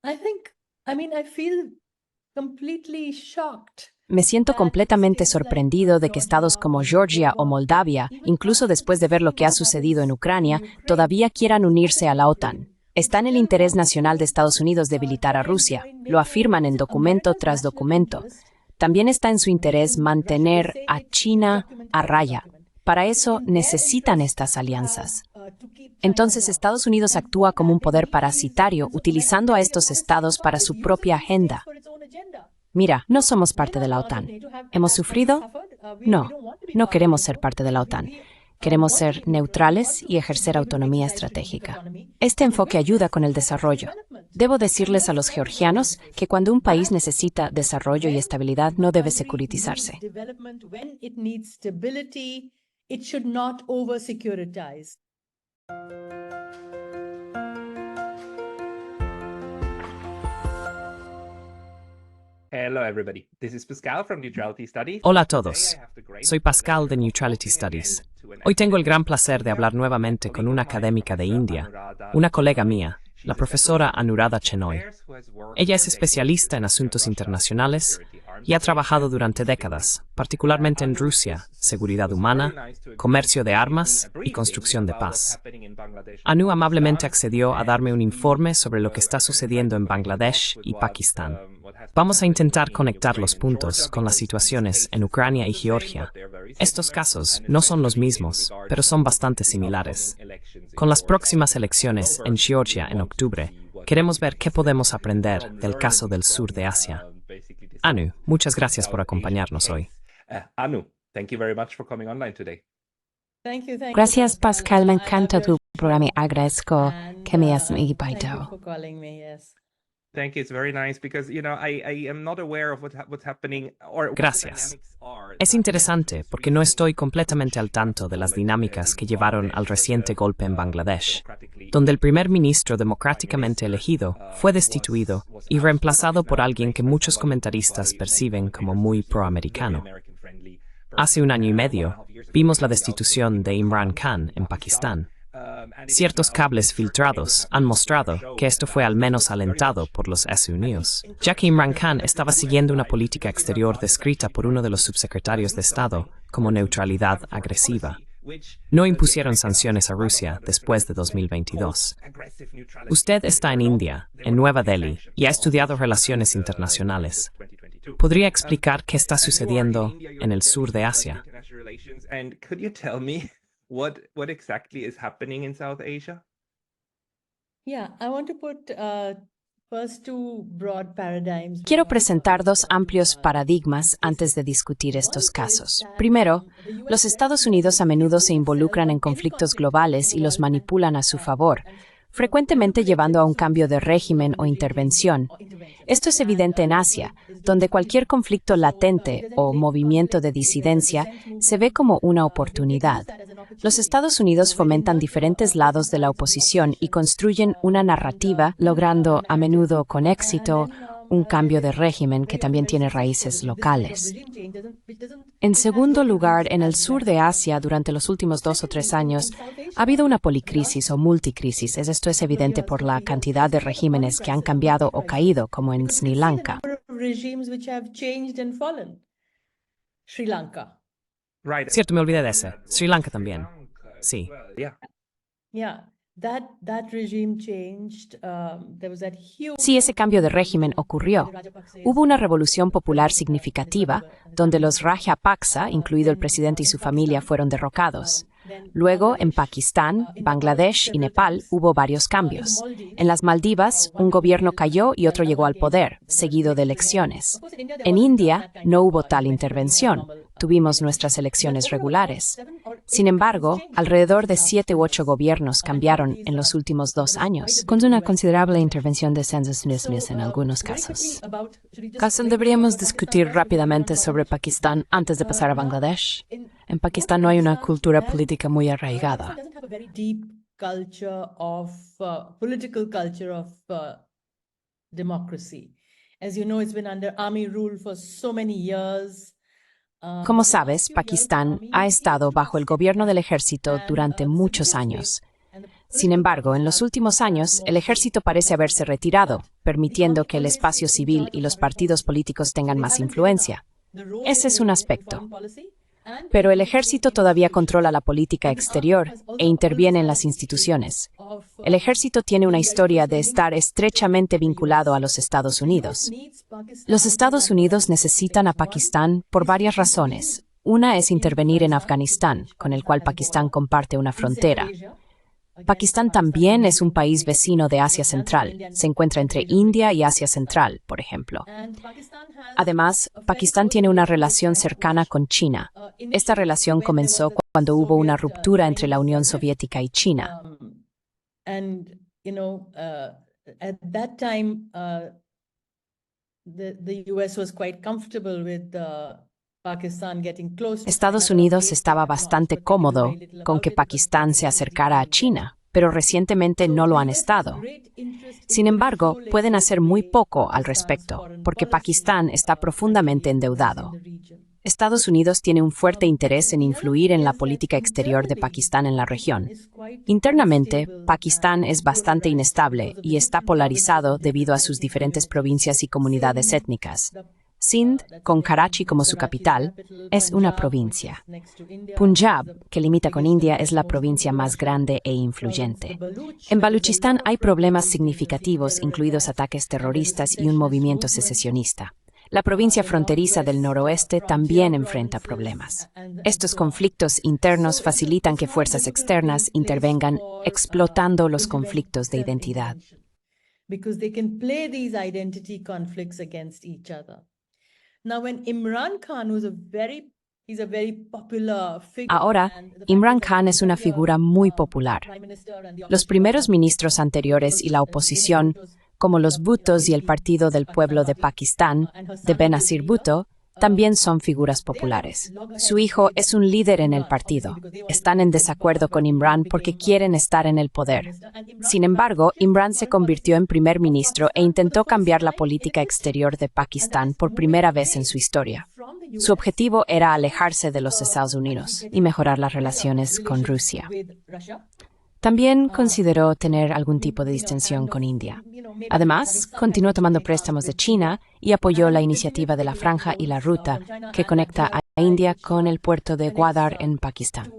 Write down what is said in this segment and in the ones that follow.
I think, I feel completely shocked. Me siento completamente sorprendido de que estados como Georgia o Moldavia, incluso después de ver lo que ha sucedido en Ucrania, todavía quieran unirse a la OTAN. Está en el interés nacional de Estados Unidos debilitar a Rusia, lo afirman en documento tras documento. También está en su interés mantener a China a raya. Para eso necesitan estas alianzas. Entonces Estados Unidos actúa como un poder parasitario, utilizando a estos estados para su propia agenda. Mira, no somos parte de la OTAN. ¿Hemos sufrido? No, no queremos ser parte de la OTAN. Queremos ser neutrales y ejercer autonomía estratégica. Este enfoque ayuda con el desarrollo. Debo decirles a los georgianos que cuando un país necesita desarrollo y estabilidad no debe securitizarse. Hello everybody, this is Pascal from Neutrality Studies. Hola a todos, soy Pascal de Neutrality Studies. Hoy tengo el gran placer de hablar nuevamente con una académica de India, una colega mía, la profesora Anuradha Chenoy. Ella es especialista en asuntos internacionales y ha trabajado durante décadas, particularmente en Rusia, seguridad humana, comercio de armas y construcción de paz. Anu amablemente accedió a darme un informe sobre lo que está sucediendo en Bangladesh y Pakistán. Vamos a intentar conectar los puntos con las situaciones en Ucrania y Georgia. Estos casos no son los mismos, pero son bastante similares. Con las próximas elecciones en Georgia en octubre, queremos ver qué podemos aprender del caso del sur de Asia. Anu, muchas gracias por acompañarnos hoy. Anu, thank you very much for coming online today. Gracias, Pascal. Me encanta tu programa y agradezco que me hayas invitado. Thank you. It's very nice because, I am not aware of what's happening or what the Gracias. dynamics are. Es interesante porque no estoy completamente al tanto de las dinámicas que llevaron al reciente golpe en Bangladesh, donde el primer ministro democráticamente elegido fue destituido y reemplazado por alguien que muchos comentaristas perciben como muy proamericano. Hace un año y medio, vimos la destitución de Imran Khan en Pakistán. Ciertos cables filtrados han mostrado que esto fue al menos alentado por los SU News, ya que Imran Khan estaba siguiendo una política exterior descrita por uno de los subsecretarios de Estado como neutralidad agresiva. No impusieron sanciones a Rusia después de 2022. Usted está en India, en Nueva Delhi, y ha estudiado relaciones internacionales. ¿Podría explicar qué está sucediendo en el sur de Asia? And could you tell me what exactly is happening in South Asia? I want to put first two broad paradigms. Quiero presentar dos amplios paradigmas antes de discutir estos casos. Primero, los Estados Unidos a menudo se involucran en conflictos globales y los manipulan a su favor, frecuentemente llevando a un cambio de régimen o intervención. Esto es evidente en Asia, donde cualquier conflicto latente o movimiento de disidencia se ve como una oportunidad. Los Estados Unidos fomentan diferentes lados de la oposición y construyen una narrativa, logrando a menudo con éxito un cambio de régimen que también tiene raíces locales. En segundo lugar, en el sur de Asia, durante los últimos 2 o 3 años, ha habido una policrisis o multicrisis. Esto es evidente por la cantidad de regímenes que han cambiado o caído, como en Sri Lanka. Right. Cierto, me olvidé de ese. Sri Lanka también. Sí. Sí, ese cambio de régimen ocurrió. Hubo una revolución popular significativa, donde los Rajapaksa, incluido el presidente y su familia, fueron derrocados. Luego, en Pakistán, Bangladesh y Nepal hubo varios cambios. En las Maldivas, un gobierno cayó y otro llegó al poder, seguido de elecciones. En India, no hubo tal intervención. Tuvimos nuestras elecciones regulares. Sin embargo, alrededor de 7 u 8 gobiernos cambiaron en los últimos 2 años, con una considerable intervención de censos mismos en algunos casos. Carson, deberíamos discutir rápidamente sobre Pakistán antes de pasar a Bangladesh. En Pakistán no hay una cultura política muy arraigada. Political culture of democracy. As you know, it's been under army rule for so many years. Como sabes, Pakistán ha estado bajo el gobierno del ejército durante muchos años. Sin embargo, en los últimos años, el ejército parece haberse retirado, permitiendo que el espacio civil y los partidos políticos tengan más influencia. Ese es un aspecto. Pero el ejército todavía controla la política exterior e interviene en las instituciones. El ejército tiene una historia de estar estrechamente vinculado a los Estados Unidos. Los Estados Unidos necesitan a Pakistán por varias razones. Una es intervenir en Afganistán, con el cual Pakistán comparte una frontera. Pakistán también es un país vecino de Asia Central. Se encuentra entre India y Asia Central, por ejemplo. Además, Pakistán tiene una relación cercana con China. Esta relación comenzó cuando hubo una ruptura entre la Unión Soviética y China. At that time, the US was quite comfortable with Estados Unidos estaba bastante cómodo con que Pakistán se acercara a China, pero recientemente no lo han estado. Sin embargo, pueden hacer muy poco al respecto, porque Pakistán está profundamente endeudado. Estados Unidos tiene un fuerte interés en influir en la política exterior de Pakistán en la región. Internamente, Pakistán es bastante inestable y está polarizado debido a sus diferentes provincias y comunidades étnicas. Sindh, con Karachi como su capital, es una provincia. Punjab, que limita con India, es la provincia más grande e influyente. En Baluchistán hay problemas significativos, incluidos ataques terroristas y un movimiento secesionista. La provincia fronteriza del noroeste también enfrenta problemas. Estos conflictos internos facilitan que fuerzas externas intervengan, explotando los conflictos de identidad. Ahora, Imran Khan es una figura muy popular. Los primeros ministros anteriores y la oposición, como los Bhuttos y el Partido del Pueblo de Pakistán, de Benazir Bhutto, también son figuras populares. Su hijo es un líder en el partido. Están en desacuerdo con Imran porque quieren estar en el poder. Sin embargo, Imran se convirtió en primer ministro e intentó cambiar la política exterior de Pakistán por primera vez en su historia. Su objetivo era alejarse de los Estados Unidos y mejorar las relaciones con Rusia. También consideró tener algún tipo de distensión con India. Además, continuó tomando préstamos de China y apoyó la iniciativa de la Franja y la Ruta, que conecta a India con el puerto de Gwadar en Pakistán.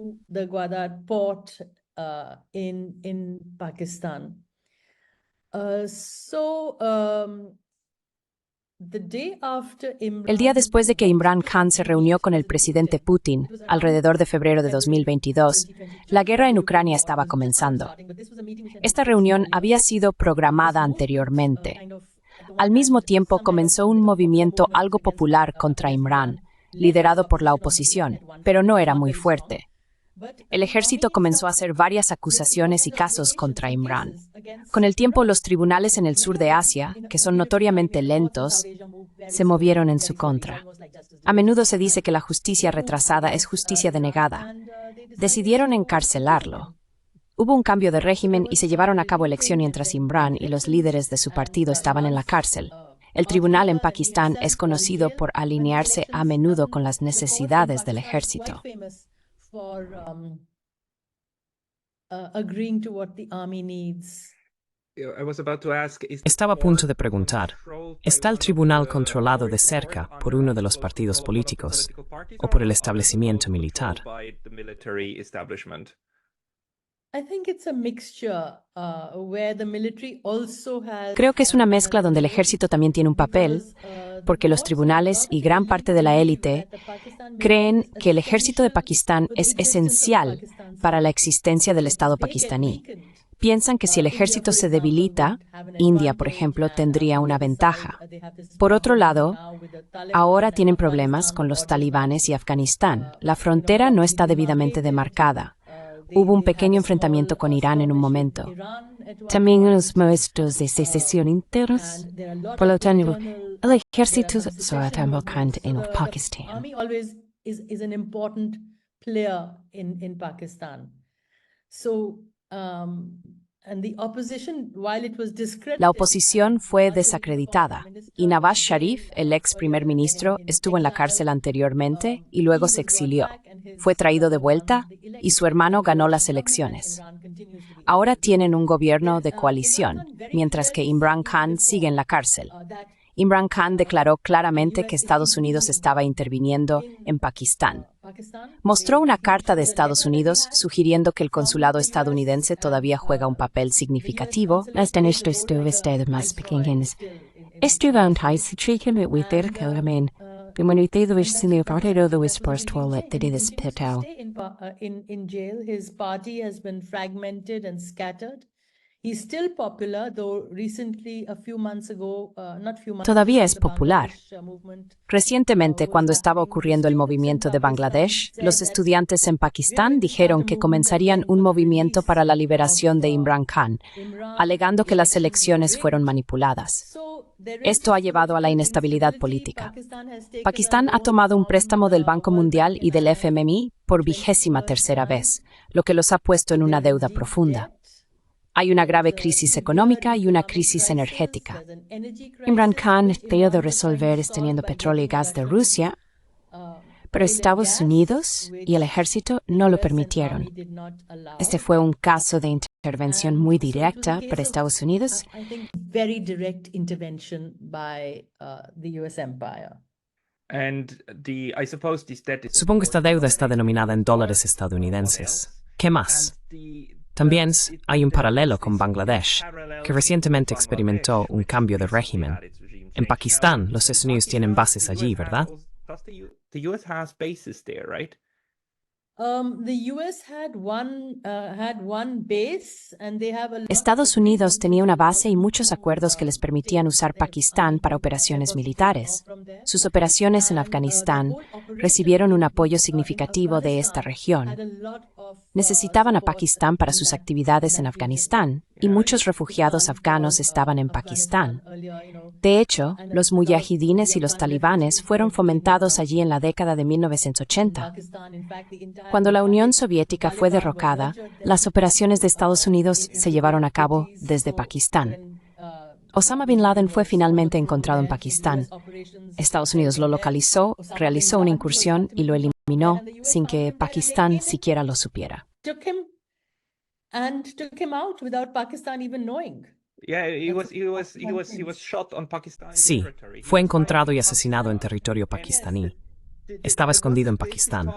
El día después de que Imran Khan se reunió con el presidente Putin, alrededor de febrero de 2022, la guerra en Ucrania estaba comenzando. Esta reunión había sido programada anteriormente. Al mismo tiempo, comenzó un movimiento algo popular contra Imran, liderado por la oposición, pero no era muy fuerte. El ejército comenzó a hacer varias acusaciones y casos contra Imran. Con el tiempo, los tribunales en el sur de Asia, que son notoriamente lentos, se movieron en su contra. A menudo se dice que la justicia retrasada es justicia denegada. Decidieron encarcelarlo. Hubo un cambio de régimen y se llevaron a cabo elecciones mientras Imran y los líderes de su partido estaban en la cárcel. El tribunal en Pakistán es conocido por alinearse a menudo con las necesidades del ejército. Estaba a punto de preguntar, ¿está el tribunal controlado de cerca por uno de los partidos políticos o por el establecimiento militar? Creo que es una mezcla donde el ejército también tiene un papel, porque los tribunales y gran parte de la élite creen que el ejército de Pakistán es esencial para la existencia del Estado pakistaní. Piensan que si el ejército se debilita, India, por ejemplo, tendría una ventaja. Por otro lado, ahora tienen problemas con los talibanes y Afganistán. La frontera no está debidamente demarcada. Hubo un pequeño enfrentamiento con Irán en un momento. También los movimientos de secesión internos. Por lo tanto, el ejército se está enfocando en Pakistán. La oposición fue desacreditada y Nawaz Sharif, el ex primer ministro, estuvo en la cárcel anteriormente y luego se exilió. Fue traído de vuelta y su hermano ganó las elecciones. Ahora tienen un gobierno de coalición, mientras que Imran Khan sigue en la cárcel. Imran Khan declaró claramente que Estados Unidos estaba interviniendo en Pakistán. Mostró una carta de Estados Unidos sugiriendo que el consulado estadounidense todavía juega un papel significativo. In jail, his party has been fragmented and scattered. He's still popular, though recently, a few months ago, not few months Todavía ago, es the popular. Bangladesh, movement, Recientemente, cuando was estaba happening, ocurriendo el students movimiento in de Pakistan Bangladesh, said los that estudiantes en we're Pakistán going to dijeron start a que movement comenzarían again un for the movimiento release para la of, liberación de Imran Khan, Imran, alegando que las elections were elecciones fueron rigged. manipuladas. So there is Esto ha llevado a la political inestabilidad instability. política. Pakistan has taken a Pakistán ha loan tomado un from préstamo del Banco World Mundial Bank y del and IMF FMI por for 23ª 23rd vez, time. lo que los ha puesto en So una there is deuda deep profunda. debt. Hay una There grave is a crisis severe económica y una economic crisis crisis. energética. There's an energy Imran crisis, Khan which trató de Iran was trying to resolver solve teniendo by petróleo y getting gas de Russian, Rusia, pero oil and Estados gas, Unidos y el which ejército the no lo US and permitieron. Army did not allow. Este fue un caso de intervención muy And so it was a directa case para of, Estados Unidos. I think, very direct intervention by the US empire. And I suppose this debt is Supongo que esta deuda está denominada en dólares estadounidenses. ¿Qué más? También hay un paralelo con Bangladesh, que recientemente experimentó un cambio de régimen. En Pakistán, los Estados Unidos tienen bases allí, ¿verdad? The US has bases there, right? The US had one base, and they have a lot Estados of Unidos tenía una base y agreements muchos to, acuerdos que les permitían usar take their Pakistán army para and operaciones efforts to militares. withdraw from there. Sus operaciones en And, the Afganistán whole operation recibieron un apoyo in significativo de esta Afghanistan región. had a lot of, Necesitaban a support Pakistán para in sus that- actividades in en that region. Afganistán, y muchos refugiados afganos estaban en Pakistán. De hecho, los mujahidines y los talibanes fueron fomentados allí en la década de 1980. Cuando la Unión Soviética fue derrocada, las operaciones de Estados Unidos se llevaron a cabo desde Pakistán. Osama Bin Laden fue finalmente encontrado en Pakistán. Estados Unidos lo localizó, realizó una incursión y lo eliminó sin que Pakistán siquiera lo supiera. Took him out without Pakistan even knowing. Yeah, he was shot on Pakistani Sí, territory. fue encontrado y asesinado en territorio pakistaní. Estaba escondido en Pakistán.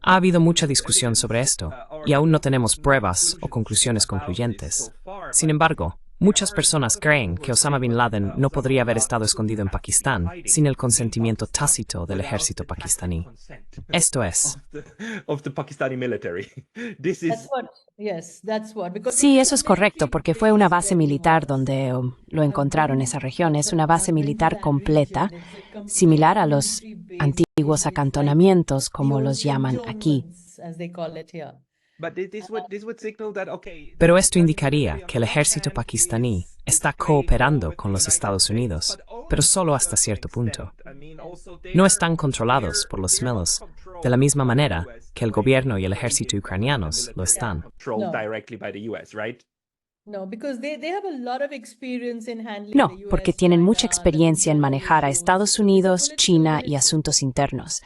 Ha habido mucha discusión sobre esto, y aún no tenemos pruebas o conclusiones concluyentes. Sin embargo, muchas personas creen que Osama Bin Laden no podría haber estado escondido en Pakistán sin el consentimiento tácito del ejército pakistaní. Esto es. Of the Pakistani military. This is Because Sí, eso es correcto, porque fue una base militar donde lo encontraron en esa región. Es una base militar completa, similar a los antiguos acantonamientos, como los llaman aquí. as they call it here. But this would signal that okay. Pero esto indicaría que el ejército pakistaní está cooperando con los Estados Unidos, pero solo hasta cierto punto. No están controlados por los Smelos, de la misma manera que el gobierno y el ejército ucranianos lo están. Controlled directly by the US, right? No, because they have a lot of experience in handling No, the US, porque tienen mucha China, experiencia en the manejar a issues. Estados So Unidos, political China y risk, asuntos internos.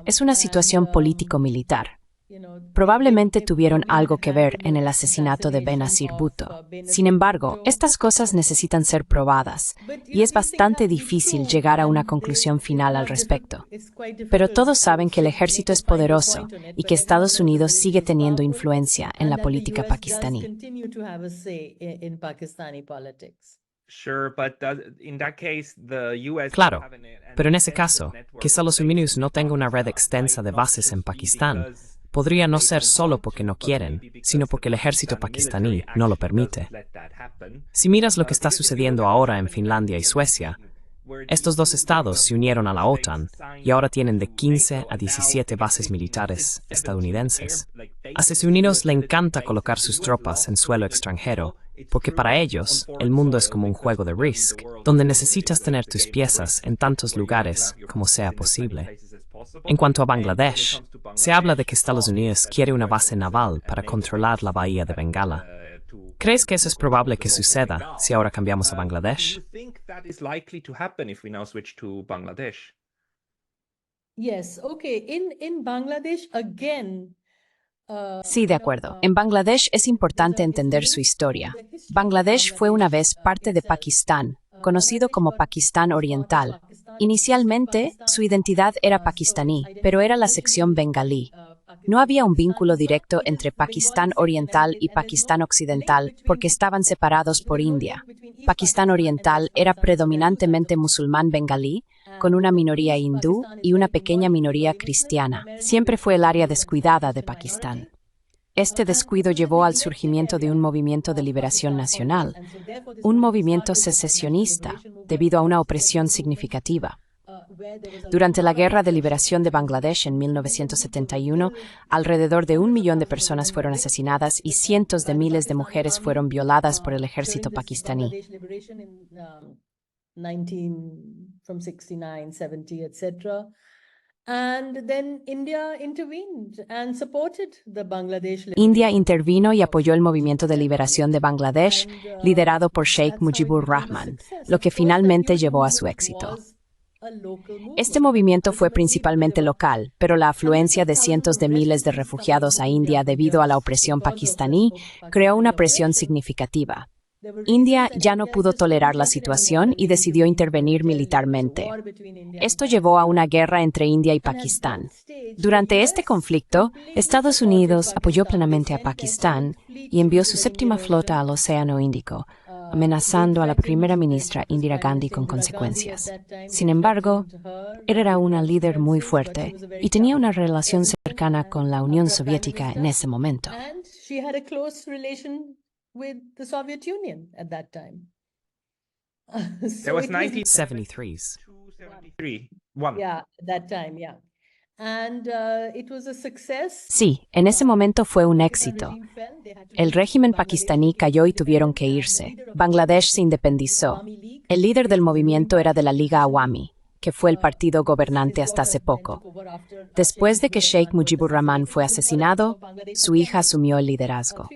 Es una and, situación político-militar. you know, Probablemente they tuvieron probably algo had que ver handled en el the asesinato de Benazir assassination Bhutto. of Benazir Sin embargo, Bhutto. estas cosas necesitan ser probadas, y es bastante difícil llegar a una conclusión final al respecto. Pero todos saben que el ejército es poderoso y que Estados Unidos sigue teniendo influencia en la política pakistaní. Sure, but in that case, the US Claro, pero en ese caso, que Estados Unidos no tenga una red extensa de bases en Pakistán podría no ser solo porque no quieren, sino porque el ejército pakistaní no lo permite. Si miras lo que está sucediendo ahora en Finlandia y Suecia, estos dos estados se unieron a la OTAN y ahora tienen de 15 a 17 bases militares estadounidenses. A Estados Unidos le encanta colocar sus tropas en suelo extranjero, porque para ellos el mundo es como un juego de Risk, donde necesitas tener tus piezas en tantos lugares como sea posible. En cuanto a Bangladesh, se habla de que Estados Unidos quiere una base naval para controlar la bahía de Bengala. ¿Crees que eso es probable que suceda si ahora cambiamos a Bangladesh? Do you think that is likely to happen if we now switch to Bangladesh? Yes, okay. In Bangladesh, again, Sí, de acuerdo. En Bangladesh es importante entender su historia. Bangladesh fue una vez parte de Pakistán, conocido como Pakistán Oriental. Inicialmente, su identidad era pakistaní, pero era la sección bengalí. No había un vínculo directo entre Pakistán Oriental y Pakistán Occidental porque estaban separados por India. Pakistán Oriental era predominantemente musulmán bengalí, con una minoría hindú y una pequeña minoría cristiana. Siempre fue el área descuidada de Pakistán. Este descuido llevó al surgimiento de un movimiento de liberación nacional, un movimiento secesionista, debido a una opresión significativa. Durante la Guerra de Liberación de Bangladesh en 1971, alrededor de 1 millón de personas fueron asesinadas y cientos de miles de mujeres fueron violadas por el ejército pakistaní. From 69, 70, etc. And then India intervened and supported the Bangladesh. India intervino y apoyó el movimiento de liberación de Bangladesh, liderado por Sheikh Mujibur Rahman, lo que finalmente llevó a su éxito. Este movimiento fue principalmente local, pero la afluencia de cientos de miles de refugiados a India debido a la opresión pakistaní creó una presión significativa. India ya no pudo tolerar la situación y decidió intervenir militarmente. Esto llevó a una guerra entre India y Pakistán. Durante este conflicto, Estados Unidos apoyó plenamente a Pakistán y envió su 7ª flota al Océano Índico, amenazando a la primera ministra Indira Gandhi con consecuencias. Sin embargo, él era una líder muy fuerte y tenía una relación cercana con la Unión Soviética en ese momento. With the Soviet Union at that time. There was 73s. 1973. One. Yeah, that time, yeah. And it was a success. Sí, en ese momento fue un éxito. El régimen pakistaní cayó y tuvieron que irse. Bangladesh se independizó. El líder del movimiento era de la Liga Awami, que fue el partido gobernante hasta hace poco. Después de que Sheikh Mujibur Rahman fue asesinado, su hija asumió el liderazgo.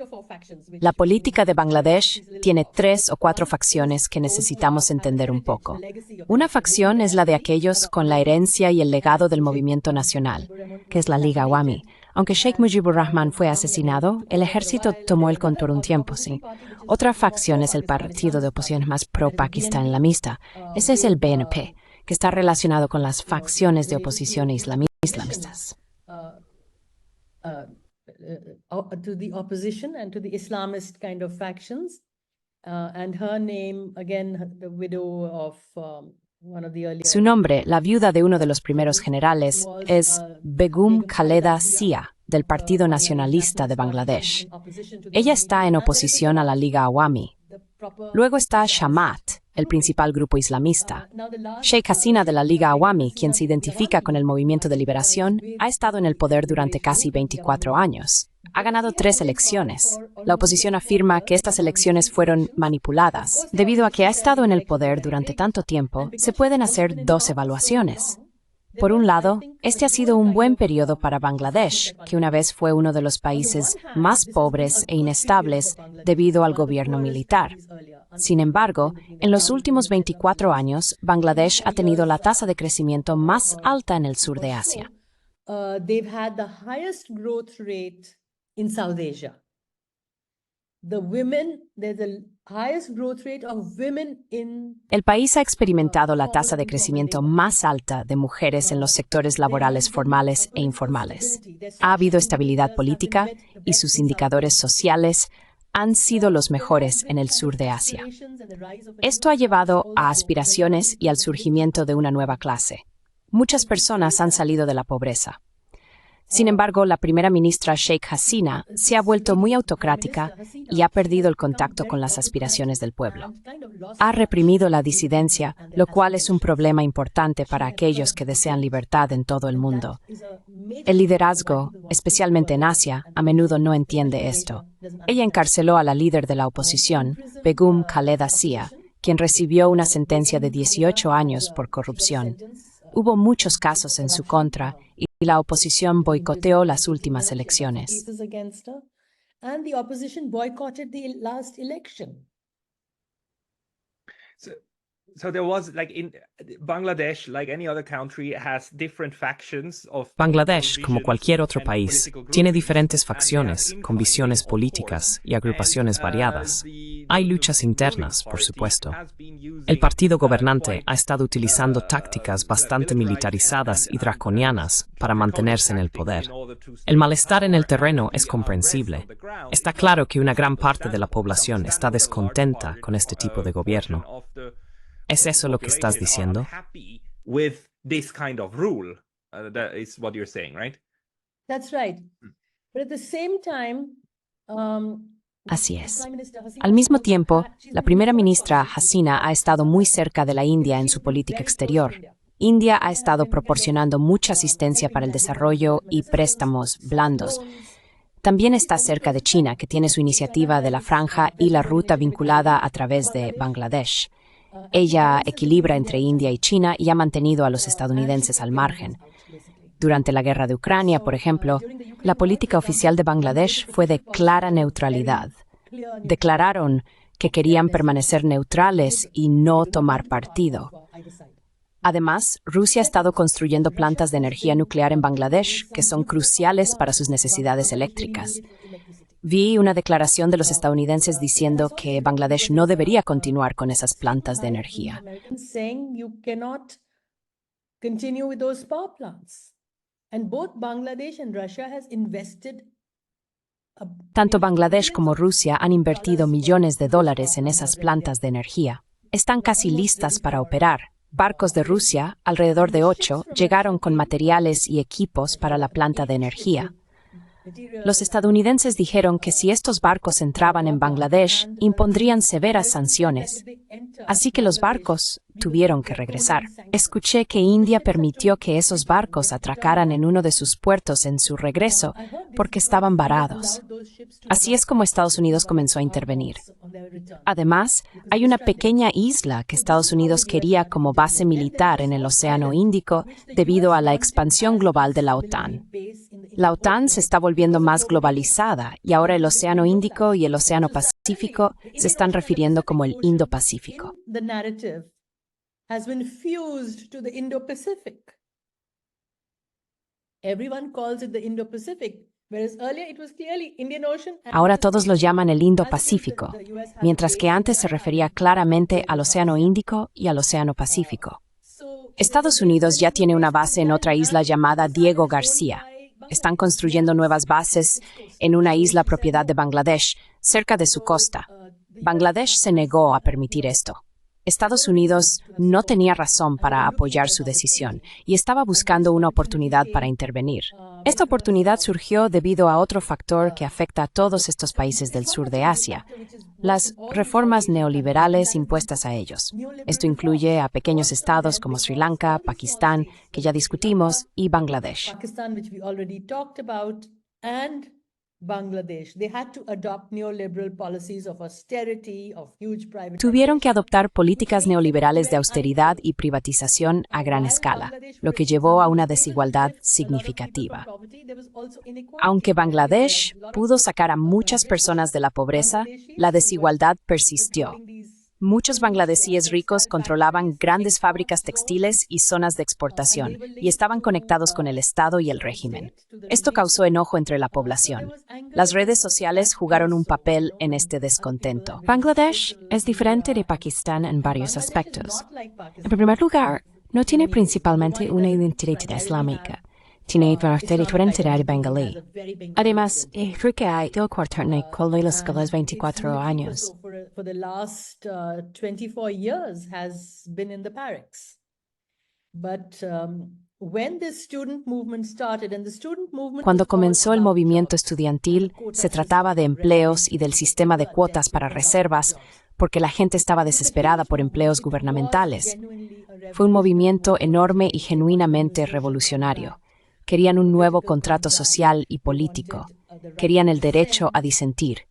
La política de Bangladesh tiene 3 o 4 facciones que necesitamos entender un poco. Una facción es la de aquellos con la herencia y el legado del movimiento nacional, que es la Liga Awami. Aunque Sheikh Mujibur Rahman fue asesinado, el ejército tomó el control un tiempo, sí. Otra facción es el partido de oposición más pro-Pakistán islamista. Ese es el BNP, que está relacionado con las facciones de oposición islamistas. To the opposition and to the Islamist kind of factions. And her name, again, the widow of one of the earlier... Su nombre, la viuda de uno de los primeros generales, es Begum Khaleda Zia, del Partido Nacionalista de Bangladesh. Ella está en oposición a la Liga Awami. Luego está Jamaat, el principal grupo islamista. Sheikh Hasina de la Liga Awami, quien se identifica con el movimiento de liberación, ha estado en el poder durante casi 24 años. Ha ganado 3 elecciones. La oposición afirma que estas elecciones fueron manipuladas. Debido a que ha estado en el poder durante tanto tiempo, se pueden hacer 2 evaluaciones. Por un lado, este ha sido un buen periodo para Bangladesh, que una vez fue uno de los países más pobres e inestables debido al gobierno militar. Sin embargo, en los últimos 24 años, Bangladesh ha tenido la tasa de crecimiento más alta en el sur de Asia. They've had the highest growth rate in South Asia. There's the highest growth rate of women in... El país ha experimentado la tasa de crecimiento más alta de mujeres en los sectores laborales formales e informales. Ha habido estabilidad política y sus indicadores sociales han sido los mejores en el sur de Asia. Esto ha llevado a aspiraciones y al surgimiento de una nueva clase. Muchas personas han salido de la pobreza. Sin embargo, la primera ministra Sheikh Hasina se ha vuelto muy autocrática y ha perdido el contacto con las aspiraciones del pueblo. Ha reprimido la disidencia, lo cual es un problema importante para aquellos que desean libertad en todo el mundo. El liderazgo, especialmente en Asia, a menudo no entiende esto. Ella encarceló a la líder de la oposición, Begum Khaleda Zia, quien recibió una sentencia de 18 años por corrupción. Hubo muchos casos en su contra y la oposición boicoteó las últimas elecciones. So there was like in Bangladesh, like any other country, has different factions of Bangladesh, como cualquier otro país, tiene diferentes facciones, con visiones políticas y agrupaciones variadas. Hay luchas internas, por supuesto. El partido gobernante ha estado utilizando tácticas bastante militarizadas y draconianas para mantenerse en el poder. El malestar en el terreno es comprensible. Está claro que una gran parte de la población está descontenta con este tipo de gobierno. ¿Es eso lo que estás diciendo? With this kind of rule, that is what you're saying, right? That's right. But at the same time, Así es. Al mismo tiempo, la primera ministra Hasina ha estado muy cerca de la India en su política exterior. India ha estado proporcionando mucha asistencia para el desarrollo y préstamos blandos. También está cerca de China, que tiene su iniciativa de la franja y la ruta vinculada a través de Bangladesh. Ella equilibra entre India y China y ha mantenido a los estadounidenses al margen. Durante la guerra de Ucrania, por ejemplo, la política oficial de Bangladesh fue de clara neutralidad. Declararon que querían permanecer neutrales y no tomar partido. Además, Rusia ha estado construyendo plantas de energía nuclear en Bangladesh que son cruciales para sus necesidades eléctricas. Vi una declaración de los estadounidenses diciendo que Bangladesh no debería continuar con esas plantas de energía. saying you cannot continue with those power plants. And both Bangladesh and Russia has invested Tanto Bangladesh como Rusia han invertido millones de dólares en esas plantas de energía. Están casi listas para operar. Barcos de Rusia, alrededor de 8, llegaron con materiales y equipos para la planta de energía. Los estadounidenses dijeron que si estos barcos entraban en Bangladesh, impondrían severas sanciones. Así que los barcos tuvieron que regresar. Escuché que India permitió que esos barcos atracaran en uno de sus puertos en su regreso porque estaban varados. Así es como Estados Unidos comenzó a intervenir. Además, hay una pequeña isla que Estados Unidos quería como base militar en el Océano Índico debido a la expansión global de la OTAN. La OTAN se está volviendo más globalizada y ahora el Océano Índico y el Océano Pacífico se están refiriendo como el Indo-Pacífico. The narrative has been fused to the Indo-Pacific. Everyone calls it the Indo-Pacific, whereas earlier it was clearly Indian Ocean. Ahora todos lo llaman el Indo-Pacífico, mientras que antes se refería claramente al Océano Índico y al Océano Pacífico. Estados Unidos ya tiene una base en otra isla llamada Diego García. Están construyendo nuevas bases en una isla propiedad de Bangladesh, cerca de su costa. Bangladesh se negó a permitir esto. Estados Unidos no tenía razón para apoyar su decisión y estaba buscando una oportunidad para intervenir. Esta oportunidad surgió debido a otro factor que afecta a todos estos países del sur de Asia, las reformas neoliberales impuestas a ellos. Esto incluye a pequeños estados como Sri Lanka, Pakistán, que ya discutimos, y Bangladesh. Pakistan, which we already talked about, and Bangladesh. They had to adopt neoliberal policies of austerity, of huge privatization. Tuvieron que adoptar políticas neoliberales de austeridad y privatización a gran escala, lo que llevó a una desigualdad significativa. Aunque Bangladesh pudo sacar a muchas personas de la pobreza, la desigualdad persistió. Muchos bangladesíes ricos controlaban grandes fábricas textiles y zonas de exportación, y estaban conectados con el Estado y el régimen. Esto causó enojo entre la población. Las redes sociales jugaron un papel en este descontento. Bangladesh es diferente de Pakistán en varios aspectos. En primer lugar, no tiene principalmente una identidad islámica. Tiene una identidad bengalí. Además, creo que hay del cuarterno con los 24 años. For the last 24 years has been in the barracks. But when the student movement started, and the student movement Cuando comenzó el movimiento estudiantil, se trataba de empleos y del sistema de cuotas para reservas, porque la gente estaba desesperada por empleos gubernamentales. Fue un movimiento enorme y genuinamente revolucionario. Querían un nuevo contrato social y político. Querían el derecho a disentir.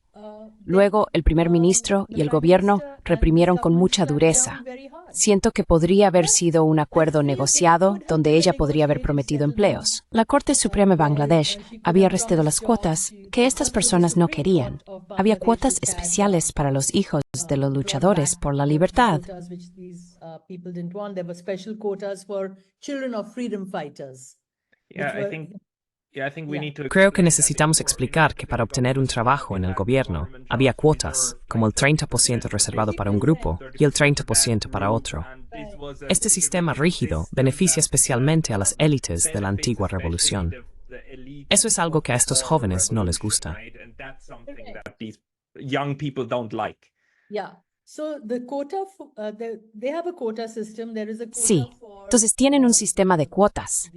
Luego, el primer ministro y el gobierno reprimieron con mucha dureza. Siento que podría haber sido un acuerdo negociado donde ella podría haber prometido empleos. La Corte Suprema de Bangladesh había restado las cuotas que estas personas no querían. Había cuotas especiales para los hijos de los luchadores por la libertad. Creo que necesitamos explicar que para obtener un trabajo en el gobierno había cuotas, como el 30% reservado para un grupo y el 30% para otro. Este sistema rígido beneficia especialmente a las élites de la antigua revolución. Eso es algo que a estos jóvenes no les gusta. Sí, entonces tienen un sistema de cuotas.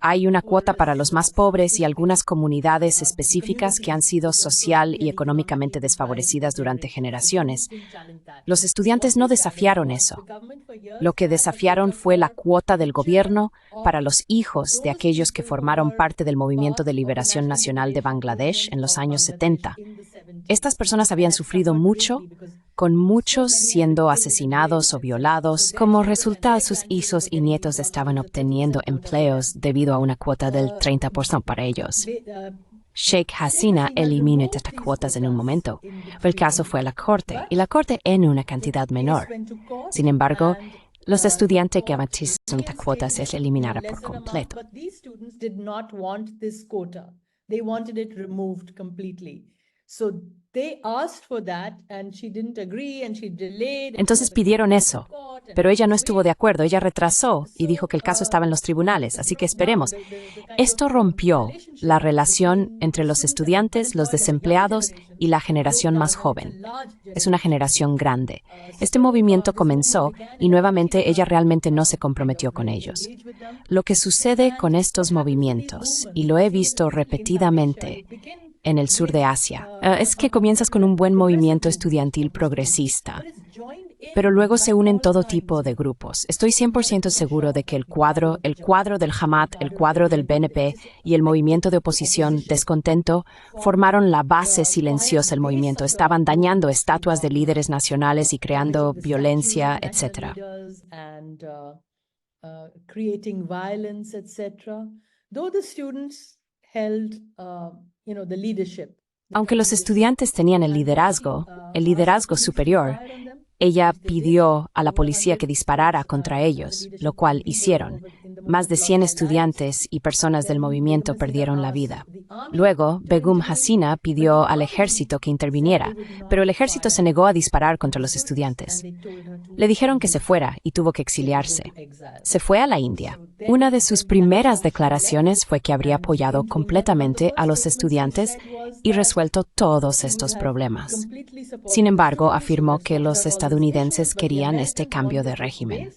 Hay una cuota para los más pobres y algunas comunidades específicas que han sido social y económicamente desfavorecidas durante generaciones. Los estudiantes no desafiaron eso. Lo que desafiaron fue la cuota del gobierno para los hijos de aquellos que formaron parte del Movimiento de Liberación Nacional de Bangladesh en los años 70. Estas personas habían sufrido mucho, con muchos siendo asesinados o violados. Como resultado, sus hijos y nietos estaban obteniendo empleos debido a una cuota del 30% para ellos. Sheikh Hasina eliminó estas cuotas en un momento. El caso fue a la corte, y la corte en una cantidad menor. Sin embargo, los estudiantes que avanzaron estas cuotas se eliminaron por completo. Entonces pidieron eso, pero ella no estuvo de acuerdo, ella retrasó y dijo que el caso estaba en los tribunales, así que esperemos. Esto rompió la relación entre los estudiantes, los desempleados y la generación más joven. Es una generación grande. Este movimiento comenzó y nuevamente ella realmente no se comprometió con ellos. Lo que sucede con estos movimientos, y lo he visto repetidamente en el sur de Asia, es que comienzas con un buen movimiento estudiantil progresista, pero luego se unen todo tipo de grupos. Estoy 100% seguro de que el cuadro del Jamaat, el cuadro del BNP y el movimiento de oposición descontento formaron la base silenciosa del movimiento. Estaban dañando estatuas de líderes nacionales y creando violencia, etc. Aunque los estudiantes tenían el liderazgo superior, ella pidió a la policía que disparara contra ellos, lo cual hicieron. Más de 100 estudiantes y personas del movimiento perdieron la vida. Luego, Begum Hasina pidió al ejército que interviniera, pero el ejército se negó a disparar contra los estudiantes. Le dijeron que se fuera y tuvo que exiliarse. Se fue a la India. Una de sus primeras declaraciones fue que habría apoyado completamente a los estudiantes y resuelto todos estos problemas. Sin embargo, afirmó que los estadounidenses querían este cambio de régimen.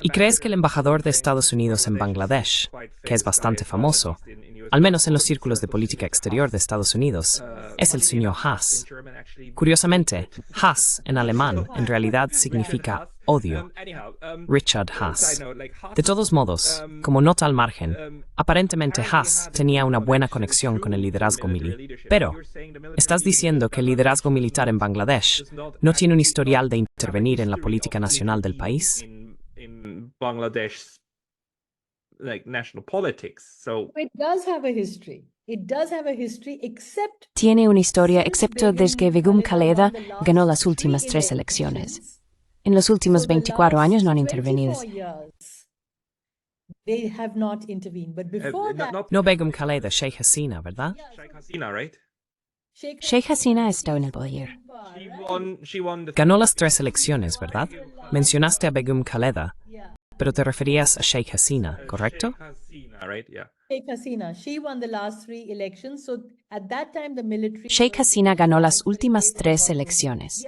¿Y crees que el embajador de Estados Unidos en Bangladesh, que es bastante famoso, al menos en los círculos de política exterior de Estados Unidos, es el señor Haas? Curiosamente, Haas en alemán en realidad significa odio. Richard Haas. De todos modos, como nota al margen, aparentemente Haas tenía una buena conexión con el liderazgo militar. Pero, ¿estás diciendo que el liderazgo militar en Bangladesh no tiene un historial de intervenir en la política nacional del país? Tiene una historia, excepto desde que Begum Khaleda ganó las últimas 3 elecciones. En los últimos 24 años no han intervenido. No Begum Khaleda, Sheikh Hasina, ¿verdad? Sheikh Hasina está en el poder. Ganó las 3 elecciones, ¿verdad? Mencionaste a Begum Khaleda, pero te referías a Sheikh Hasina, ¿correcto? Sheikh Hasina ganó las últimas 3 elecciones.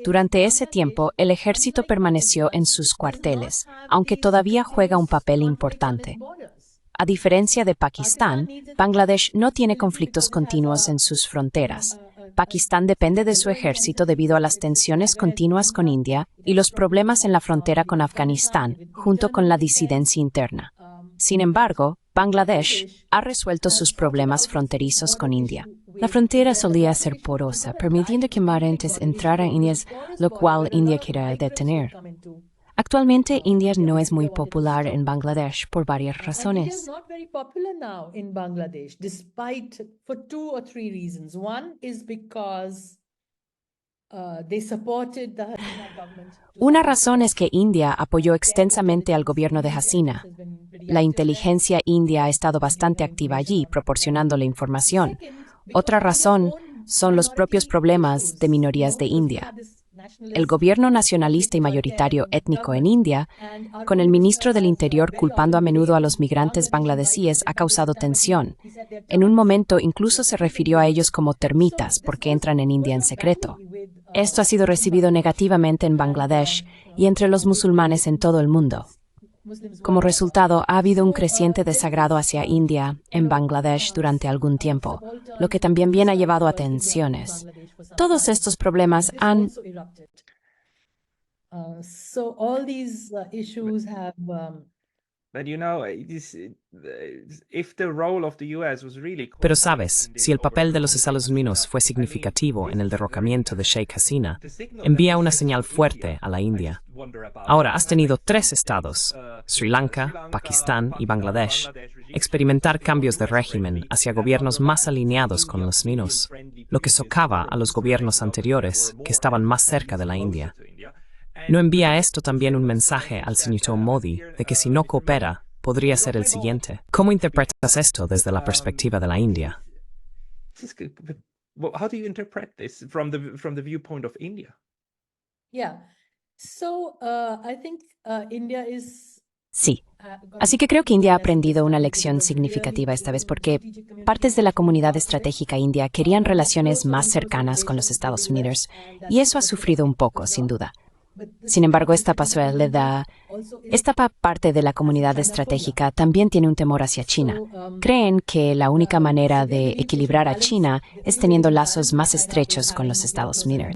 Durante ese tiempo, el ejército permaneció en sus cuarteles, aunque todavía juega un papel importante. A diferencia de Pakistán, Bangladesh no tiene conflictos continuos en sus fronteras. Pakistán depende de su ejército debido a las tensiones continuas con India y los problemas en la frontera con Afganistán, junto con la disidencia interna. Sin embargo, Bangladesh ha resuelto sus problemas fronterizos con India. La frontera solía ser porosa, permitiendo que migrantes entraran en India, lo cual India quiere detener. Actualmente, India no es muy popular en Bangladesh por varias India is razones. not very popular now in Bangladesh, despite for 2 or 3 reasons. One is because they supported the Hasina government. Una razón es que India apoyó extensamente al gobierno de Hasina. La inteligencia india ha estado bastante activa allí, proporcionándole información. Otra razón son los propios problemas de minorías de India. El gobierno nacionalista y mayoritario étnico en India, con el ministro del Interior culpando a menudo a los migrantes bangladesíes, ha causado tensión. En un momento incluso se refirió a ellos como termitas porque entran en India en secreto. Esto ha sido recibido negativamente en Bangladesh y entre los musulmanes en todo el mundo. Como resultado, ha habido un creciente desagrado hacia India en Bangladesh durante algún tiempo, lo que también bien ha llevado a tensiones. Todos estos problemas han... So all these issues have But you know, if the role of the US was really Pero sabes, si el papel de los Estados Unidos fue significativo en el derrocamiento de Sheikh Hasina, envía una señal fuerte a la India. Ahora has tenido 3 estados, Sri Lanka, Pakistán y Bangladesh, experimentar cambios de régimen hacia gobiernos más alineados con los chinos, lo que socava a los gobiernos anteriores que estaban más cerca de la India. ¿No envía esto también un mensaje al señor Modi de que si no coopera, podría ser el siguiente? ¿Cómo interpretas esto desde la perspectiva de la India? How do you interpret this from the viewpoint of India? yeah. So I think India is Sí. Así que creo que India ha aprendido una lección significativa esta vez porque partes de la comunidad estratégica india querían relaciones más cercanas con los Estados Unidos y eso ha sufrido un poco, sin duda. Sin embargo, esta parte de la comunidad estratégica también tiene un temor hacia China. Creen que la única manera de equilibrar a China es teniendo lazos más estrechos con los Estados Unidos.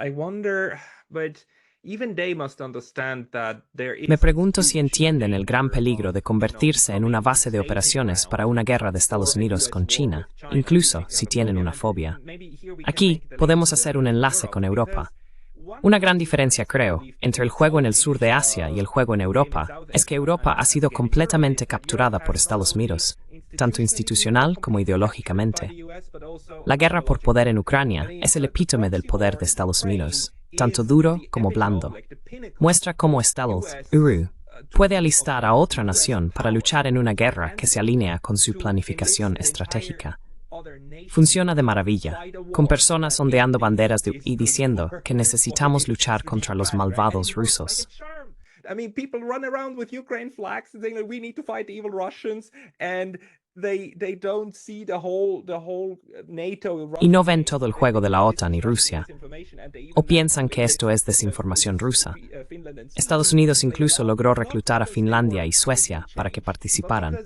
I wonder, but even they must understand that there is... Me pregunto si entienden el gran peligro de convertirse en una base de operaciones para una guerra de Estados Unidos con China, incluso si tienen una fobia. Aquí podemos hacer un enlace con Europa. Una gran diferencia, creo, entre el juego en el sur de Asia y el juego en Europa es que Europa ha sido completamente capturada por Estados Unidos, tanto institucional como ideológicamente. La guerra por poder en Ucrania es el epítome del poder de Estados Unidos, tanto duro como blando. Muestra cómo Estados Unidos puede alistar a otra nación para luchar en una guerra que se alinea con su planificación estratégica. Funciona de maravilla, con personas ondeando banderas y diciendo que necesitamos luchar contra los malvados rusos. I mean, people run around with Ukraine flags and saying that we need to fight the evil Russians, and they don't see the whole NATO. Y no ven todo el juego de la OTAN y Rusia, o piensan que esto es desinformación rusa. Estados Unidos incluso logró reclutar a Finlandia y Suecia para que participaran.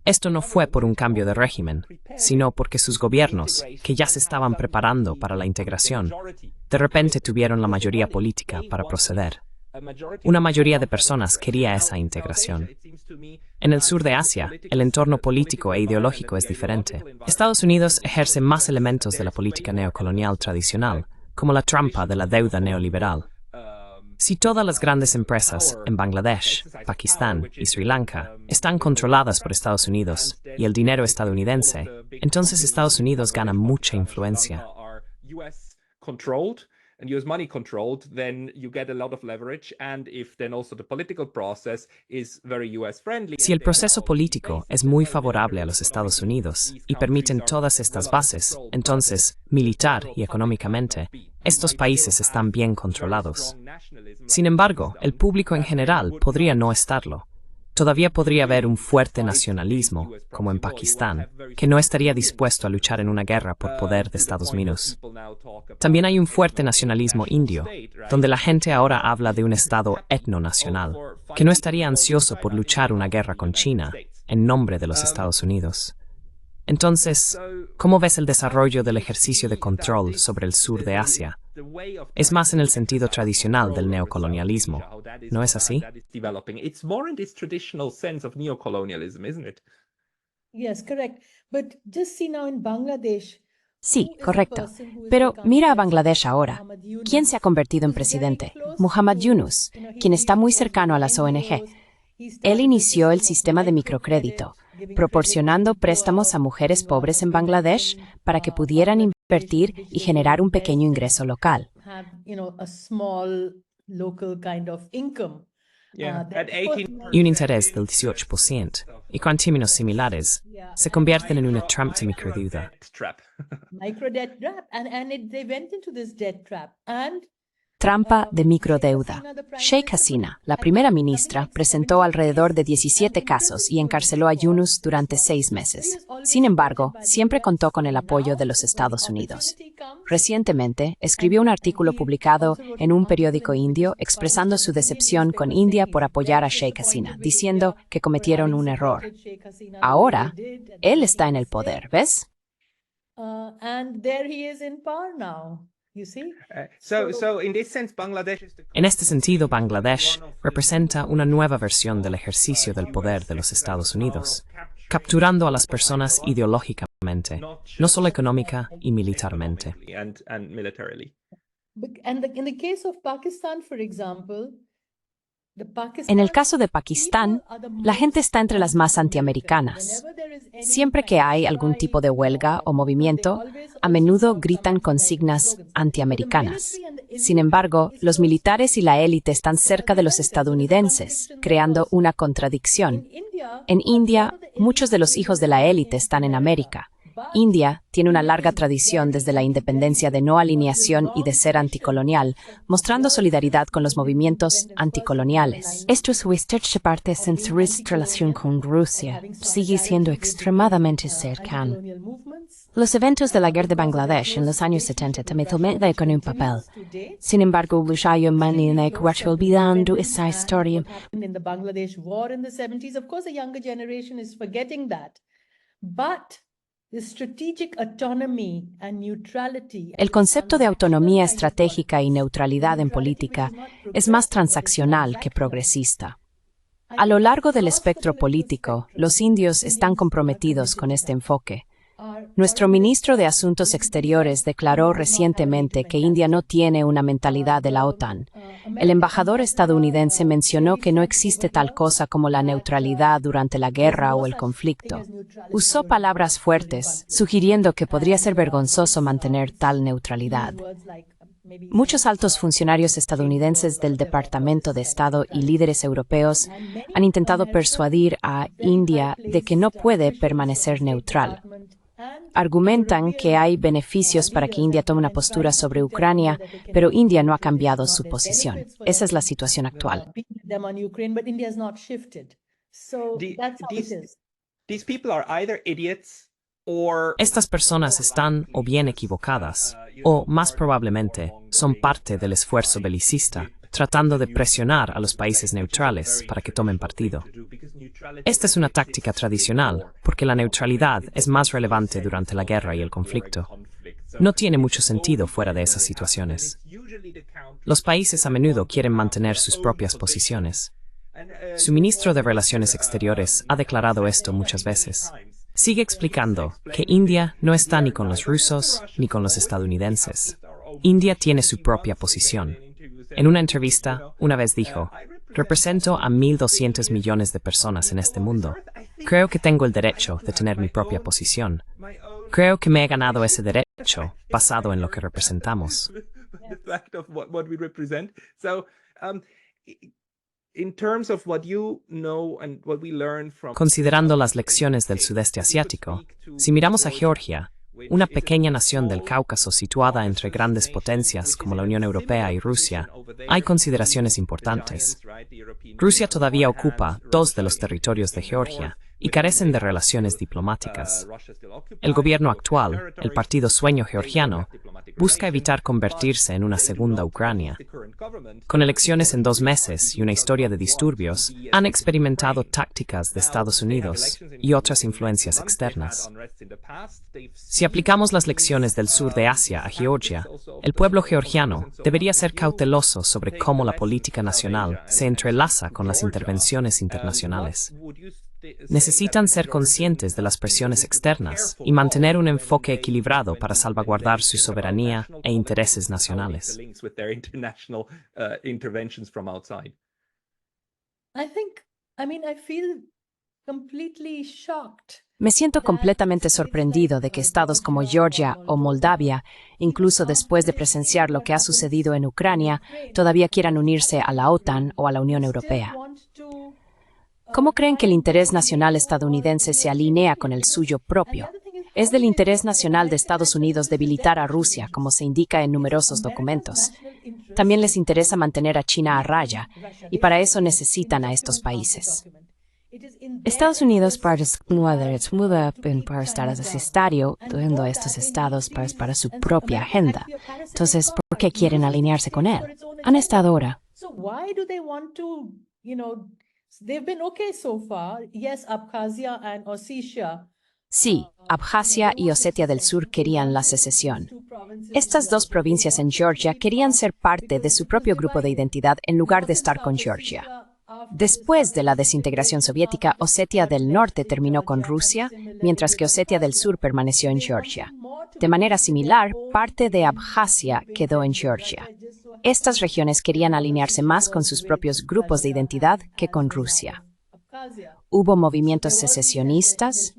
Esto no fue por un cambio de régimen, sino porque sus gobiernos, que ya se estaban preparando para la integración, de repente tuvieron la mayoría política para proceder. Una mayoría de personas quería esa integración. En el sur de Asia, el entorno político e ideológico es diferente. Estados Unidos ejerce más elementos de la política neocolonial tradicional, como la trampa de la deuda neoliberal. Si todas las grandes empresas en Bangladesh, Pakistán y Sri Lanka están controladas por Estados Unidos y el dinero estadounidense, entonces Estados Unidos gana mucha influencia. And US money controlled, then you get a lot of leverage, and if then also the political process is very US friendly. Si el proceso político es muy favorable a los Estados Unidos y permiten todas estas bases, entonces, militar y económicamente, estos países están bien controlados. Sin embargo, el público en general podría no estarlo. Todavía podría haber un fuerte nacionalismo, como en Pakistán, que no estaría dispuesto a luchar en una guerra por poder de Estados Unidos. También hay un fuerte nacionalismo indio, donde la gente ahora habla de un Estado etnonacional, que no estaría ansioso por luchar una guerra con China, en nombre de los Estados Unidos. Entonces, ¿cómo ves el desarrollo del ejercicio de control sobre el sur de Asia? Es más en el sentido tradicional del neocolonialismo, ¿no es así? It's more in this traditional sense of neocolonialism, isn't it? Yes, correct. But just see now in Bangladesh. Sí, correcto. Pero mira a Bangladesh ahora. ¿Quién se ha convertido en presidente? Muhammad Yunus, quien está muy cercano a las ONG. Él inició el sistema de microcrédito, proporcionando préstamos a mujeres pobres en Bangladesh para que pudieran invertir y generar un pequeño ingreso local. Have, a small local kind of income. Yeah, that at 18 Y un interés del 18%, y con términos similares, se convierten en una trampa de microdeuda. trap. micro debt trap, they went into this debt trap, and Trampa de microdeuda. Sheikh Hasina, la primera ministra, presentó alrededor de 17 casos y encarceló a Yunus durante 6 meses. Sin embargo, siempre contó con el apoyo de los Estados Unidos. Recientemente, escribió un artículo publicado en un periódico indio expresando su decepción con India por apoyar a Sheikh Hasina, diciendo que cometieron un error. Ahora, él está en el poder, ¿ves? And there he is in power now. You see? So in this sense, Bangladesh is the En este sentido, Bangladesh representa una nueva versión del ejercicio del poder de los Estados Unidos, capturando a las personas ideológicamente, no solo económica y militarmente. and militarily. And in the case of Pakistan, for example, En el caso de Pakistán, la gente está entre las más antiamericanas. Siempre que hay algún tipo de huelga o movimiento, a menudo gritan consignas antiamericanas. Sin embargo, los militares y la élite están cerca de los estadounidenses, creando una contradicción. En India, muchos de los hijos de la élite están en América. India tiene una larga tradición desde la independencia de no alineación y de ser anticolonial, mostrando solidaridad con los movimientos anticoloniales. Esto es su parte en su relación con Rusia. Sigue siendo extremadamente cercano. Los eventos de la guerra de Bangladesh en los años 70 también con un papel. Sin embargo, los ayumanes que olvidando esa historia. In the Bangladesh war in the 70s, of course, the younger generation is forgetting that. But the strategic autonomy and neutrality. El concepto de autonomía estratégica y neutralidad en política es más transaccional que progresista. A lo largo del espectro político, los indios están comprometidos con este enfoque. Nuestro ministro de Asuntos Exteriores declaró recientemente que India no tiene una mentalidad de la OTAN. El embajador estadounidense mencionó que no existe tal cosa como la neutralidad durante la guerra o el conflicto. Usó palabras fuertes, sugiriendo que podría ser vergonzoso mantener tal neutralidad. Muchos altos funcionarios estadounidenses del Departamento de Estado y líderes europeos han intentado persuadir a India de que no puede permanecer neutral. Argumentan que hay beneficios para que India tome una postura sobre Ucrania, pero India no ha cambiado su posición. Esa es la situación actual. These people are either idiots or Estas personas están o bien equivocadas, o, más probablemente, son parte del esfuerzo belicista, tratando de presionar a los países neutrales para que tomen partido. Esta es una táctica tradicional, porque la neutralidad es más relevante durante la guerra y el conflicto. No tiene mucho sentido fuera de esas situaciones. Los países a menudo quieren mantener sus propias posiciones. Su ministro de Relaciones Exteriores ha declarado esto muchas veces. Sigue explicando que India no está ni con los rusos ni con los estadounidenses. India tiene su propia posición. En una entrevista, una vez dijo, represento a 1.200 millones de personas en este mundo. Creo que tengo el derecho de tener mi propia posición. Creo que me he ganado ese derecho basado en lo que representamos. the fact of what we represent. So, in terms of what you know and what we learn from Considerando las lecciones del sudeste asiático, si miramos a Georgia, una pequeña nación del Cáucaso situada entre grandes potencias como la Unión Europea y Rusia, hay consideraciones importantes. Rusia todavía ocupa 2 de los territorios de Georgia y carecen de relaciones diplomáticas. El gobierno actual, el Partido Sueño Georgiano, busca evitar convertirse en una segunda Ucrania. Con elecciones en 2 meses y una historia de disturbios, han experimentado tácticas de Estados Unidos y otras influencias externas. Si aplicamos las lecciones del sur de Asia a Georgia, el pueblo georgiano debería ser cauteloso sobre cómo la política nacional se entrelaza con las intervenciones internacionales. Necesitan ser conscientes de las presiones externas y mantener un enfoque equilibrado para salvaguardar su soberanía e intereses nacionales. I feel completely shocked. Me siento completamente sorprendido de que estados como Georgia o Moldavia, incluso después de presenciar lo que ha sucedido en Ucrania, todavía quieran unirse a la OTAN o a la Unión Europea. ¿Cómo creen que el interés nacional estadounidense se alinea con el suyo propio? Es del interés nacional de Estados Unidos debilitar a Rusia, como se indica en numerosos documentos. También les interesa mantener a China a raya, y para eso necesitan a estos países. Estados Unidos para estar necesitario a estos estados para su propia agenda. Entonces, ¿por qué quieren alinearse con él? Han estado ahora. They've been okay so far. Yes, Abkhazia and Ossetia. Sí, Abjasia y Osetia del Sur querían la secesión. Estas 2 provincias en Georgia querían ser parte de su propio grupo de identidad en lugar de estar con Georgia. Después de la desintegración soviética, Osetia del Norte terminó con Rusia, mientras que Osetia del Sur permaneció en Georgia. De manera similar, parte de Abjasia quedó en Georgia. Estas regiones querían alinearse más con sus propios grupos de identidad que con Rusia. Hubo movimientos secesionistas.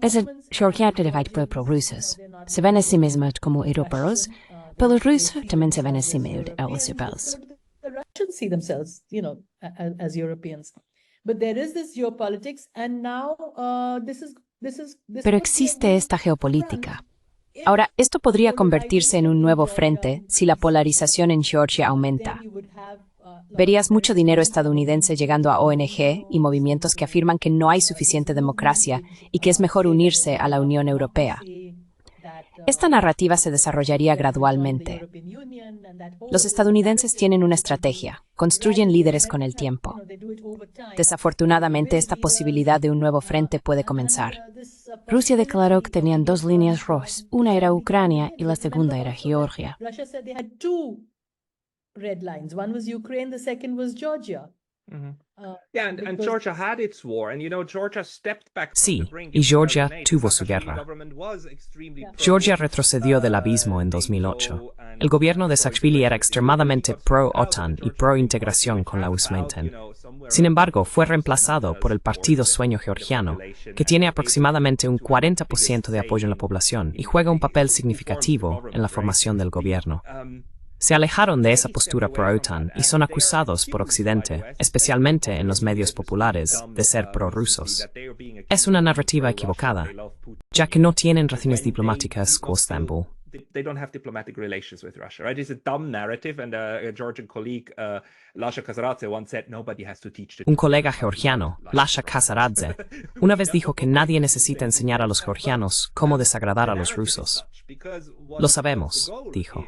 Georgia pro-rusos. Se ven a sí mismos como europeos, pero los rusos también se ven a sí mismos europeos. The Russians see themselves, as Europeans. But there is this geopolitics, and now Pero existe esta geopolítica. Ahora, esto podría convertirse en un nuevo frente si la polarización en Georgia aumenta. Verías mucho dinero estadounidense llegando a ONG y movimientos que afirman que no hay suficiente democracia y que es mejor unirse a la Unión Europea. Esta narrativa se desarrollaría gradualmente. Los estadounidenses tienen una estrategia, construyen líderes con el tiempo. Desafortunadamente, esta posibilidad de un nuevo frente puede comenzar. Rusia declaró que tenían 2 líneas rojas, una era Ucrania y la segunda era Georgia. Russia said they had 2 red lines. One was Ukraine, the second was Georgia. And Georgia had its war, and Georgia stepped back. Sí, y Georgia tuvo su guerra. Georgia retrocedió del abismo en 2008. El gobierno de Saakashvili era extremadamente pro-OTAN y pro-integración con la USMENTEN. Sin embargo, fue reemplazado por el Partido Sueño Georgiano, que tiene aproximadamente un 40% de apoyo en la población y juega un papel significativo en la formación del gobierno. Se alejaron de esa postura pro-OTAN y son acusados por Occidente, especialmente en los medios populares, de ser prorrusos. Es una narrativa equivocada, ya que no tienen relaciones diplomáticas con Estambul. They don't have diplomatic relations with Russia, right? It's a dumb narrative, and a Georgian colleague, Lasha Kasaradze, once said, nobody has to teach the... Un colega georgiano, Lasha Kasaradze, una vez dijo que nadie necesita enseñar a los georgianos cómo desagradar a los rusos. Lo sabemos, dijo.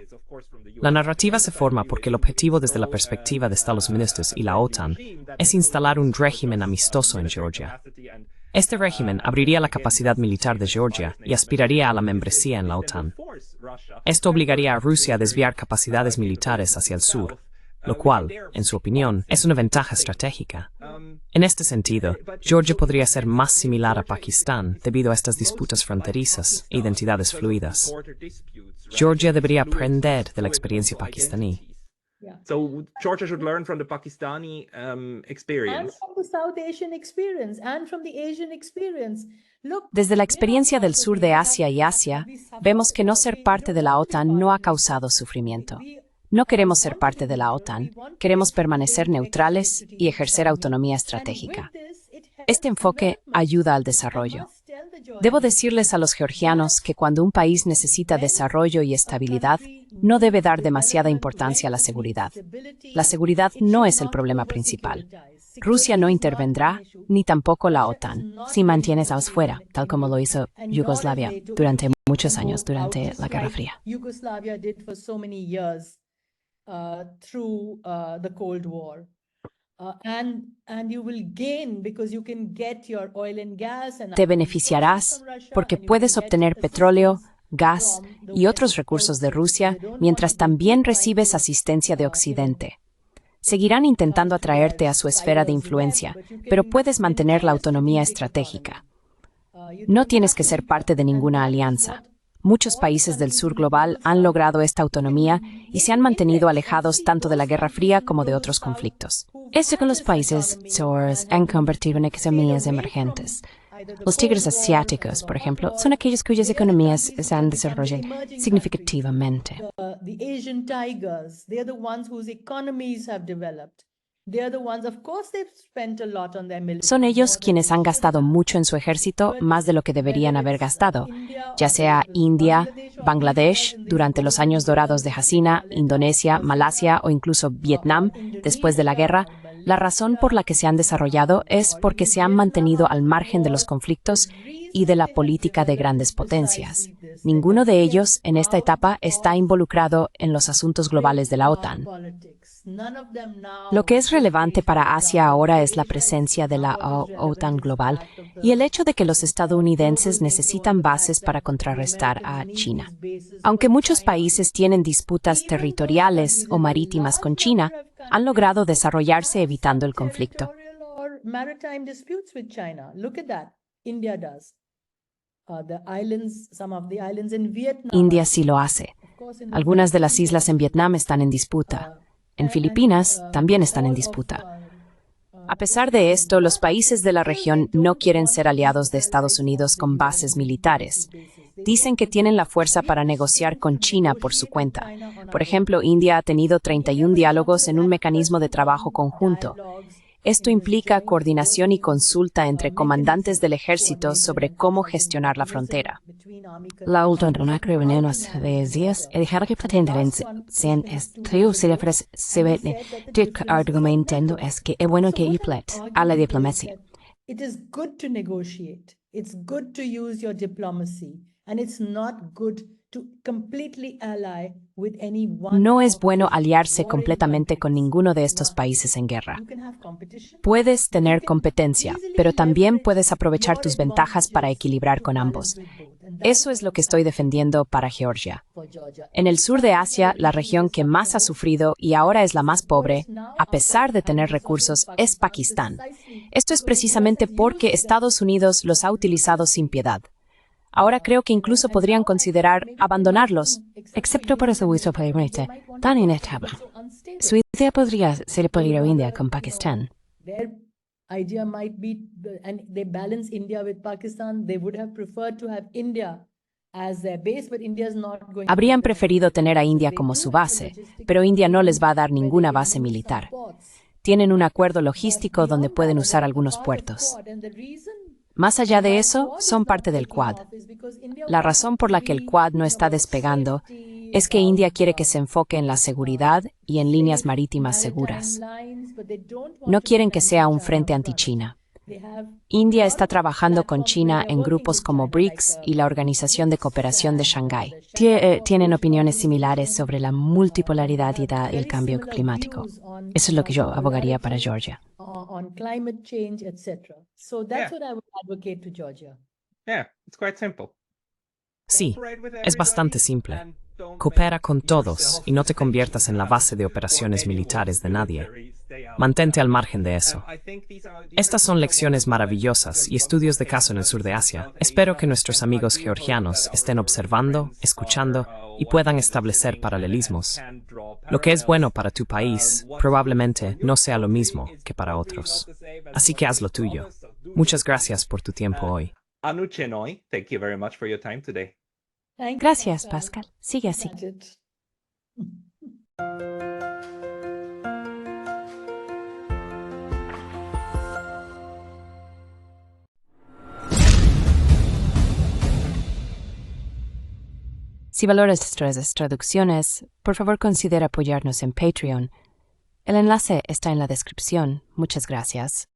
La narrativa se forma porque el objetivo desde la perspectiva de Estados Unidos y la OTAN es instalar un régimen amistoso en Georgia. Este régimen abriría la capacidad militar de Georgia y aspiraría a la membresía en la OTAN. Esto obligaría a Rusia a desviar capacidades militares hacia el sur, lo cual, en su opinión, es una ventaja estratégica. En este sentido, Georgia podría ser más similar a Pakistán debido a estas disputas fronterizas e identidades fluidas. Georgia debería aprender de la experiencia pakistaní. So Georgia should learn from the Pakistani experience. And from the South Asian experience, and from the Asian experience. Look, Desde la experiencia del sur de Asia y Asia, vemos que no ser parte de la OTAN no ha causado sufrimiento. No queremos ser parte de la OTAN, queremos permanecer neutrales y ejercer autonomía estratégica. Este enfoque ayuda al desarrollo. Debo decirles a los georgianos que cuando un país necesita desarrollo y estabilidad, no debe dar demasiada importancia a la seguridad. La seguridad no es el problema principal. Rusia no intervendrá, ni tampoco la OTAN, si mantienes fuera, tal como lo hizo Yugoslavia durante muchos años durante la Guerra Fría. Yugoslavia did for so many years through the Cold War. And you will gain because you can get your oil and gas and Te beneficiarás porque puedes obtener petróleo, gas y otros recursos de Rusia mientras también recibes asistencia de Occidente. Seguirán intentando atraerte a su esfera de influencia, pero puedes mantener la autonomía estratégica. No tienes que ser parte de ninguna alianza. Muchos países del sur global han logrado esta autonomía y se han mantenido alejados tanto de la Guerra Fría como de otros conflictos. Esto con los países SORs han convertido en economías emergentes. Los tigres asiáticos, por ejemplo, son aquellos cuyas economías se han desarrollado significativamente. The Asian tigers, they're the ones whose economies have developed. They're the ones, of course, they've spent a lot on their military. Son ellos quienes han gastado mucho en su ejército, más de lo que deberían haber gastado, ya sea India, Bangladesh, durante los años dorados de Hasina, Indonesia, Malasia o incluso Vietnam, después de la guerra. La razón por la que se han desarrollado es porque se han mantenido al margen de los conflictos y de la política de grandes potencias. Ninguno de ellos, en esta etapa, está involucrado en los asuntos globales de la OTAN. Lo que es relevante para Asia ahora es la presencia de la OTAN global y el hecho de que los estadounidenses necesitan bases para contrarrestar a China. Aunque muchos países tienen disputas territoriales o marítimas con China, han logrado desarrollarse evitando el conflicto. India sí lo hace. Algunas de las islas en Vietnam están en disputa. En Filipinas también están en disputa. A pesar de esto, los países de la región no quieren ser aliados de Estados Unidos con bases militares. Dicen que tienen la fuerza para negociar con China por su cuenta. Por ejemplo, India ha tenido 31 diálogos en un mecanismo de trabajo conjunto. Esto implica coordinación y consulta entre comandantes del ejército sobre cómo gestionar la frontera. La última reunión hace 10 días, el jefe presidente se estuvo argumentando es que es bueno que implet a la diplomacia. It is good to negotiate. It's good to use your diplomacy. And it's not good to completely ally with any one. No es bueno aliarse completamente con ninguno de estos países en guerra. Puedes tener competencia, pero también puedes aprovechar tus ventajas para equilibrar con ambos. Eso es lo que estoy defendiendo para Georgia. En el sur de Asia, la región que más ha sufrido y ahora es la más pobre, a pesar de tener recursos, es Pakistán. Esto es precisamente porque Estados Unidos los ha utilizado sin piedad. Ahora creo que incluso podrían considerar abandonarlos, excepto por su uso permanente tan inestable. Su idea podría ser peligro India con Pakistán. Their idea might be, and they balance India with Pakistan. They would have preferred to have India as their base, but India is not going. Habrían preferido tener a India como su base, pero India no les va a dar ninguna base militar. Tienen un acuerdo logístico donde pueden usar algunos puertos. Más allá de eso, son parte del Quad. La razón por la que el Quad no está despegando es que India quiere que se enfoque en la seguridad y en líneas marítimas seguras. No quieren que sea un frente anti-China. India está trabajando con China en grupos como BRICS y la Organización de Cooperación de Shanghái. Tienen opiniones similares sobre la multipolaridad y el cambio climático. Eso es lo que yo abogaría para Georgia. On climate change, etc. So that's what I would advocate to Georgia. Yeah, it's quite simple. Sí, Cooperate with es bastante everybody simple. and don't Coopera make con todos yourself y no te conviertas en la base de operaciones militares de nadie. Mantente al margen de eso. Estas son lecciones maravillosas y estudios de caso en el sur de Asia. Espero que nuestros amigos georgianos estén observando, escuchando y puedan establecer paralelismos. Lo que es bueno para tu país probablemente no sea lo mismo que para otros. Así que haz lo tuyo. Muchas gracias por tu tiempo hoy. Anu Chenoy, thank you very much for your time today. Thank you, Gracias, Pascal. Sigue así. That's it. Si valoras nuestras traducciones, por favor considera apoyarnos en Patreon. El enlace está en la descripción. Muchas gracias.